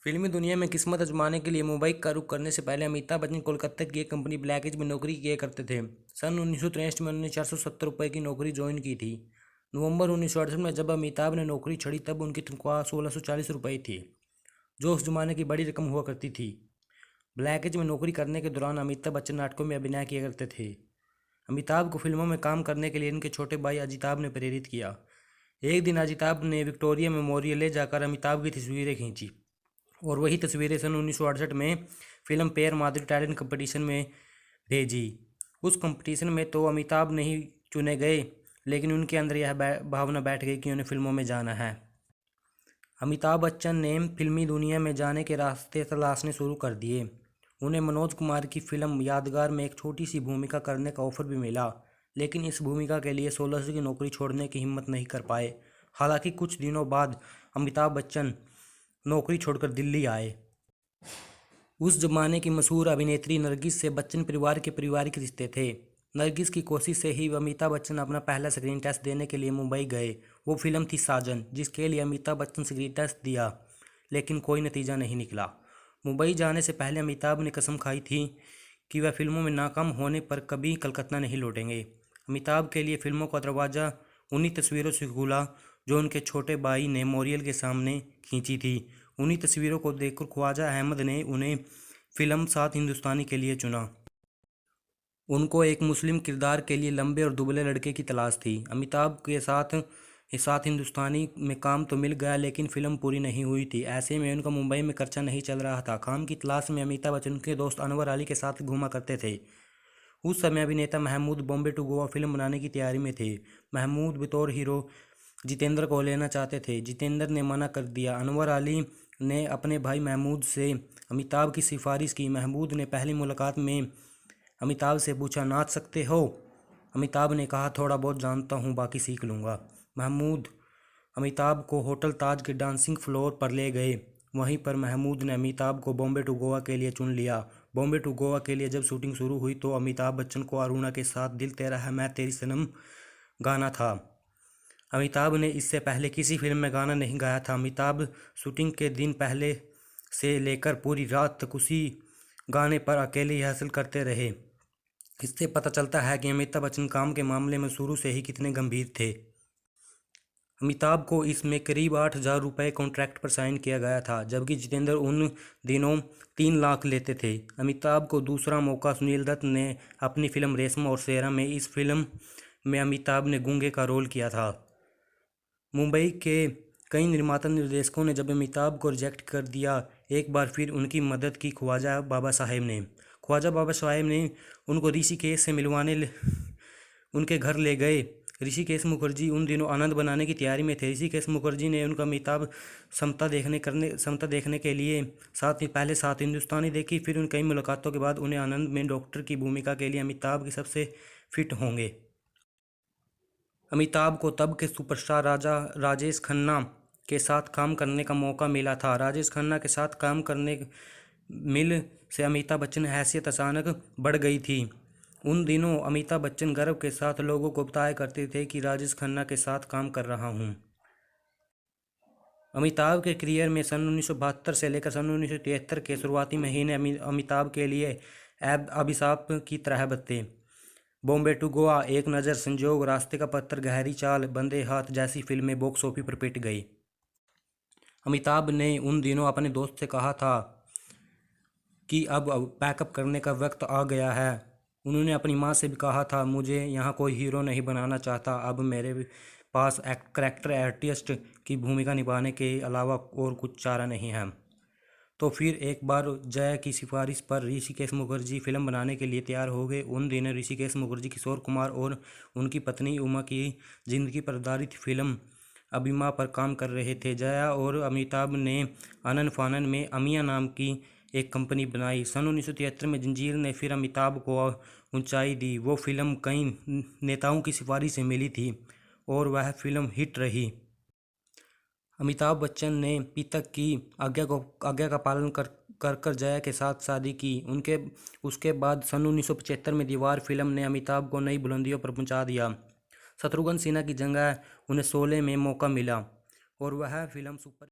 फिल्मी दुनिया में किस्मत आजमाने के लिए मुंबई का रुख करने से पहले अमिताभ बच्चन कोलकाता की एक कंपनी ब्लैक एज में नौकरी किया करते थे। सन 1963 में उन्होंने 470 रुपये की नौकरी ज्वाइन की थी। नवंबर 1968 में जब अमिताभ ने नौकरी छोड़ी तब उनकी तनख्वाह 1640 रुपये थी, जो उस जमाने की बड़ी रकम हुआ करती थी। ब्लैक एज में नौकरी करने के दौरान अमिताभ बच्चन नाटकों में अभिनय किया करते थे। अमिताभ को फिल्मों में काम करने के लिए इनके छोटे भाई अजिताभ ने प्रेरित किया। एक दिन अजिताभ ने विक्टोरिया मेमोरियल ले जाकर अमिताभ की तस्वीरें खींची और वही तस्वीरें सन 1968 में फिल्म पेयर माधुरी टैलेंट कंपटीशन में भेजी। उस कंपटीशन में तो अमिताभ नहीं चुने गए, लेकिन उनके अंदर यह भावना बैठ गई कि उन्हें फिल्मों में जाना है। अमिताभ बच्चन ने फिल्मी दुनिया में जाने के रास्ते तलाशने शुरू कर दिए। उन्हें मनोज कुमार की फिल्म यादगार में एक छोटी सी भूमिका करने का ऑफर भी मिला, लेकिन इस भूमिका के लिए 1600 की नौकरी छोड़ने की हिम्मत नहीं कर पाए। हालांकि कुछ दिनों बाद अमिताभ बच्चन नौकरी छोड़कर दिल्ली आए। उस जमाने की मशहूर अभिनेत्री नरगिस से बच्चन परिवार के पारिवारिक रिश्ते थे। नरगिस की कोशिश से ही अमिताभ बच्चन अपना पहला स्क्रीन टेस्ट देने के लिए मुंबई गए। वो फिल्म थी साजन, जिसके लिए अमिताभ बच्चन स्क्रीन टेस्ट दिया, लेकिन कोई नतीजा नहीं निकला। मुंबई जाने से पहले अमिताभ ने कसम खाई थी कि वह फिल्मों में नाकाम होने पर कभी कलकत्ता नहीं लौटेंगे। अमिताभ के लिए फिल्मों का दरवाज़ा उन्हीं तस्वीरों से खुला जो उनके छोटे भाई ने मेमोरियल के सामने खींची थी। उन्हीं तस्वीरों को देखकर ख्वाजा अहमद ने उन्हें फिल्म सात हिंदुस्तानी के लिए चुना। उनको एक मुस्लिम किरदार के लिए लंबे और दुबले लड़के की तलाश थी। अमिताभ के साथ हिंदुस्तानी में काम तो मिल गया, लेकिन फिल्म पूरी नहीं हुई थी। ऐसे में उनका मुंबई में खर्चा नहीं चल रहा था। काम की तलाश में अमिताभ बच्चन के दोस्त अनवर अली के साथ घूमा करते थे। उस समय अभिनेता महमूद बॉम्बे टू गोवा फिल्म बनाने की तैयारी में थे। महमूद बतौर हीरो जितेंद्र को लेना चाहते थे। जितेंद्र ने मना कर दिया। अनवर अली ने अपने भाई महमूद से अमिताभ की सिफारिश की। महमूद ने पहली मुलाकात में अमिताभ से पूछा, नाच सकते हो? अमिताभ ने कहा, थोड़ा बहुत जानता हूँ, बाकी सीख लूँगा। महमूद अमिताभ को होटल ताज के डांसिंग फ्लोर पर ले गए। वहीं पर महमूद ने अमिताभ को बॉम्बे टू गोवा के लिए चुन लिया। बॉम्बे टू गोवा के लिए जब शूटिंग शुरू हुई तो अमिताभ बच्चन को अरुणा के साथ दिल तेरा है मैं तेरी सनम गाना था। अमिताभ ने इससे पहले किसी फिल्म में गाना नहीं गाया था। अमिताभ शूटिंग के दिन पहले से लेकर पूरी रात तक उसी गाने पर अकेले ही हसल करते रहे। इससे पता चलता है कि अमिताभ बच्चन काम के मामले में शुरू से ही कितने गंभीर थे। अमिताभ को इसमें करीब 8,000 रुपये कॉन्ट्रैक्ट पर साइन किया गया था, जबकि जितेंद्र उन दिनों 3 लाख लेते थे। अमिताभ को दूसरा मौका सुनील दत्त ने अपनी फिल्म रेशमा और शेरा में। इस फिल्म में अमिताभ ने गूंगे का रोल किया था। मुंबई के कई निर्माता निर्देशकों ने जब अमिताभ को रिजेक्ट कर दिया, एक बार फिर उनकी मदद की ख्वाजा बाबा साहेब ने। ख्वाजा बाबा साहेब ने उनको ऋषिकेश से मिलवाने उनके घर ले गए। ऋषिकेश मुखर्जी उन दिनों आनंद बनाने की तैयारी में थे। ऋषिकेश मुखर्जी ने उनका अमिताभ समता देखने के लिए पहले सात हिंदुस्तानी देखी। फिर उन कई मुलाकातों के बाद उन्हें आनंद में डॉक्टर की भूमिका के लिए अमिताभ की सबसे फिट होंगे। अमिताभ को तब के सुपरस्टार राजेश खन्ना के साथ काम करने का मौका मिला था। राजेश खन्ना के साथ काम करने मिल से अमिताभ बच्चन की हैसियत अचानक बढ़ गई थी। उन दिनों अमिताभ बच्चन गर्व के साथ लोगों को बताया करते थे कि राजेश खन्ना के साथ काम कर रहा हूं। अमिताभ के करियर में सन 1972 से लेकर सन 1973 के शुरुआती महीने अमिताभ के लिए अभिशाप की तरह बरते। बॉम्बे टू गोवा, एक नज़र, संजोग, रास्ते का पत्थर, गहरी चाल, बंदे हाथ जैसी फिल्में बॉक्स ऑफिस पर पिट गई। अमिताभ ने उन दिनों अपने दोस्त से कहा था कि अब पैकअप करने का वक्त आ गया है। उन्होंने अपनी माँ से भी कहा था, मुझे यहाँ कोई हीरो नहीं बनाना चाहता, अब मेरे पास करैक्टर आर्टिस्ट की भूमिका निभाने के अलावा और कुछ चारा नहीं है। तो फिर एक बार जय की सिफारिश पर ऋषिकेश मुखर्जी फिल्म बनाने के लिए तैयार हो गए। उन दिनों ऋषिकेश मुखर्जी किशोर कुमार और उनकी पत्नी उमा की जिंदगी पर आधारित फिल्म अभिमा पर काम कर रहे थे। जया और अमिताभ ने आनन फानन में अमिया नाम की एक कंपनी बनाई। सन 1973 में जंजीर ने फिर अमिताभ को ऊंचाई दी। वो फिल्म कई नेताओं की सिफारिश से मिली थी और वह फिल्म हिट रही। अमिताभ बच्चन ने पिता की आज्ञा का पालन कर जया के साथ शादी की। उसके बाद सन 1975 में दीवार फिल्म ने अमिताभ को नई बुलंदियों पर पहुंचा दिया। शत्रुघ्न सिन्हा की जगह उन्हें शोले में मौका मिला और वह फिल्म सुपर